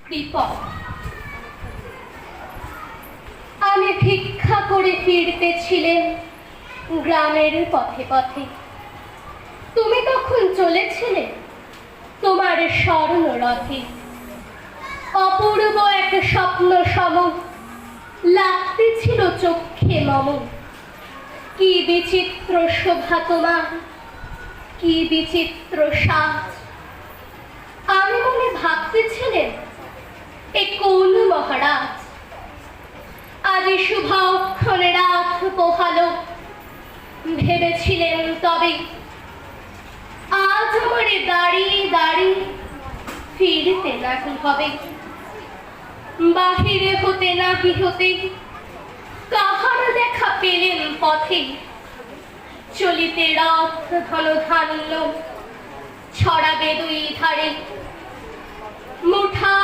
বিপদ। আমি ভিক্ষা করে ফিরতেছিলেন গ্রামের পথে পথে। তুমি তখন চলেছিলে তোমার স্বর্ণ রথে। অপূর্ব এক স্বপ্ন সম লাগতেছিল চক্ষে মম। কি বিচিত্র শোভা তোমার, কি বিচিত্র সাজ। আমি মনে ভাবতেছিলেন এ কোন মহারাজ। আজ শুভক্ষণে রাত পোহালো, ভেবেছিলেন তবে আজ আমারে দাঁড়িয়ে দাঁড়িয়ে ফিরতে নাহি হবে। বাহিরে হতে নাহি হতে কাহার দেখা পেলেন পথে। চলিতে রথ ঘন ধান্য ছড়াবে দুই ধারে। মুঠা